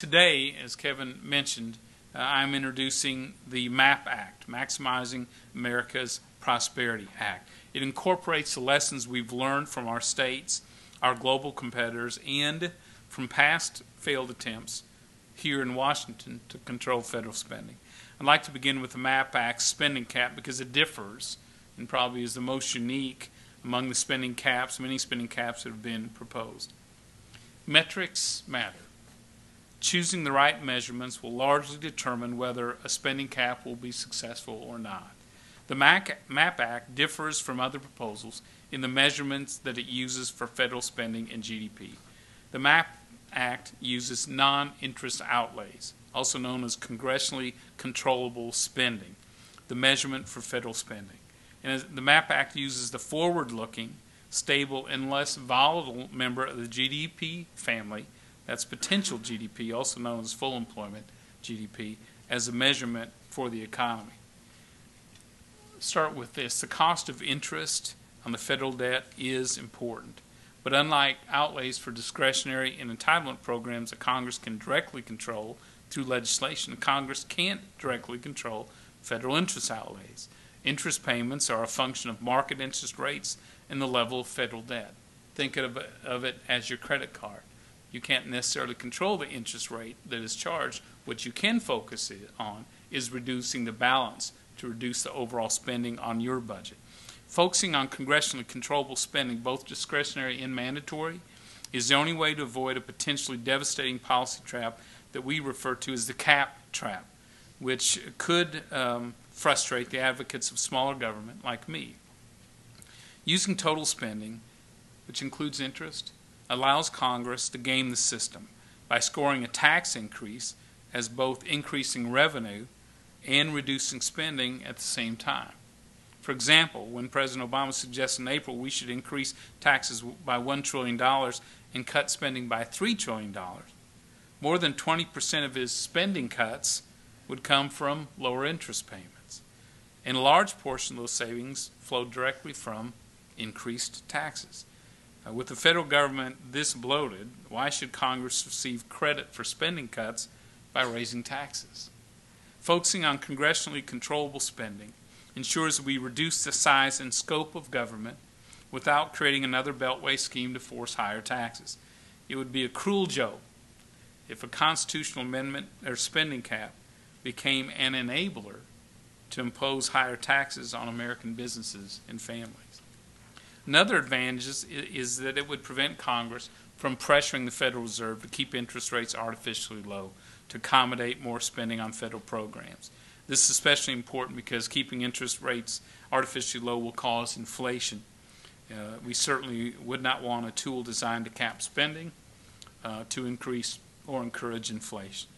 Today, as Kevin mentioned, I'm introducing the MAP Act, Maximizing America's Prosperity Act. It incorporates the lessons we've learned from our states, our global competitors, and from past failed attempts here in Washington to control federal spending. I'd like to begin with the MAP Act spending cap because it differs and probably is the most unique among the spending caps, many spending caps that have been proposed. Metrics matter. Choosing the right measurements will largely determine whether a spending cap will be successful or not. The MAP Act differs from other proposals in the measurements that it uses for federal spending and GDP. The MAP Act uses non-interest outlays, also known as congressionally controllable spending, the measurement for federal spending. And the MAP Act uses the forward-looking, stable, and less volatile member of the GDP family, that's potential GDP, also known as full employment GDP, as a measurement for the economy. Start with this. The cost of interest on the federal debt is important, but unlike outlays for discretionary and entitlement programs that Congress can directly control through legislation, Congress can't directly control federal interest outlays. Interest payments are a function of market interest rates and the level of federal debt. Think of it as your credit card. You can't necessarily control the interest rate that is charged. What you can focus on is reducing the balance to reduce the overall spending on your budget. Focusing on congressionally controllable spending, both discretionary and mandatory, is the only way to avoid a potentially devastating policy trap that we refer to as the cap trap, which could frustrate the advocates of smaller government like me. Using total spending, which includes interest, allows Congress to game the system by scoring a tax increase as both increasing revenue and reducing spending at the same time. For example, when President Obama suggested in April we should increase taxes by $1 trillion and cut spending by $3 trillion, more than 20% of his spending cuts would come from lower interest payments. And a large portion of those savings flowed directly from increased taxes. With the federal government this bloated, why should Congress receive credit for spending cuts by raising taxes? Focusing on congressionally controllable spending ensures that we reduce the size and scope of government without creating another beltway scheme to force higher taxes. It would be a cruel joke if a constitutional amendment or spending cap became an enabler to impose higher taxes on American businesses and families. Another advantage is that it would prevent Congress from pressuring the Federal Reserve to keep interest rates artificially low to accommodate more spending on federal programs. This is especially important because keeping interest rates artificially low will cause inflation. We certainly would not want a tool designed to cap spending to increase or encourage inflation.